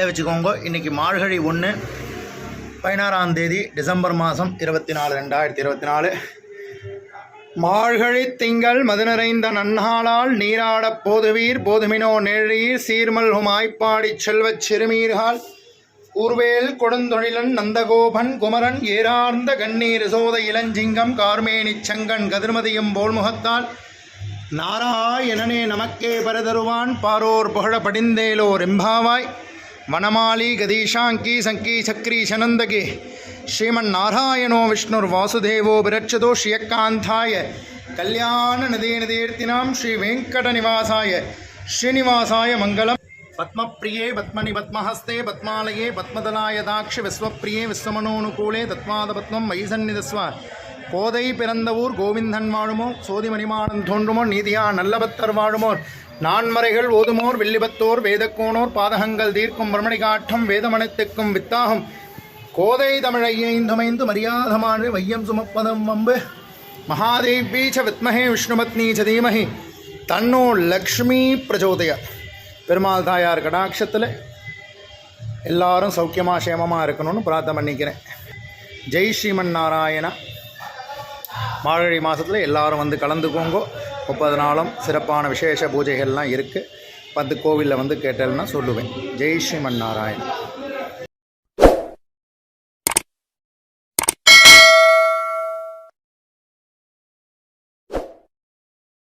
வச்சுக்கோங்க. இன்றைக்கி மார்கழி 1 16ஆம் தேதி டிசம்பர் மாதம் 24 2024 மார்கழி திங்கள் மது நிறைந்த நன்னாளால் நீராடப் போதுவீர் போதுமினோ நேழீர் சீர்மல்கும் ஆய்ப்பாடிச் செல்வச் சிறுமீர்கள் ஊர்வேல் கொடுந்தொழிலன் நந்தகோபன் குமரன் ஏறார்ந்த கண்ணீர் சோத இளஞ்சிங்கம் கார்மேனிச் சங்கன் கதிர்மதியும் போல்முகத்தால் நாராயணனே நமக்கே பரதருவான் பாரோர் புகழ படிந்தேலோர் எம்பாவாய் வனமாலி கதீஷாங்கி சங்கி சக்ரி சனந்தகே ஸ்ரீமன் நாராயணோ விஷ்ணுர் வாசுதேவோ விரட்சதோ ஸ்ரீயக்காந்தாய கல்யாண நதீர்த்தினாம் ஸ்ரீ வெங்கட நிவாசாய ஸ்ரீனிவாசாய மங்களம். பத்மப்ரியே பத்மனி பத்மஹஸ்தே பத்மாலயே பத்மதலாய தாட்சி விஸ்வப்ரியே விஸ்வமனோனுகூலே தத்வாத பத்மம் மைசன்னிதஸ்வ கோதை பிறந்த ஊர் கோவிந்தன் வாழுமோ சோதிமணிமாடன் தோன்றுமோ நீதியா நல்லபத்தர் வாழுமோ நான்மறைகள் ஓதுமோர் வெள்ளிபத்தோர் வேதக்கோனோர் பாதகங்கள் தீர்க்கும் பிரமணி காட்டம் வேதமனத்துக்கும் வித்தாகும் கோதை தமிழையைந்துமைந்து மரியாதமான வையம் சுமப்பதம் வம்பு மகாதேவீச்ச வித்மஹே விஷ்ணுபத்னீச்ச தீமஹி தன்னோ லக்ஷ்மி பிரச்சோதய. பெருமாள் தாயார் கடாட்சத்தில் எல்லாரும் சௌக்கியமாக சேமமாக இருக்கணும்னு பிரார்த்தனை பண்ணிக்கிறேன். ஜெய் ஸ்ரீமன் நாராயணா. மார்கழி மாதத்தில் எல்லோரும் வந்து கலந்துக்கோங்கோ. 30 நாளும் சிறப்பான விசேஷ பூஜைகள்லாம் இருக்குது. 10 கோவிலில் வந்து கேட்டேன்னா சொல்லுவேன். ஜெய் ஸ்ரீமன் நாராயணா.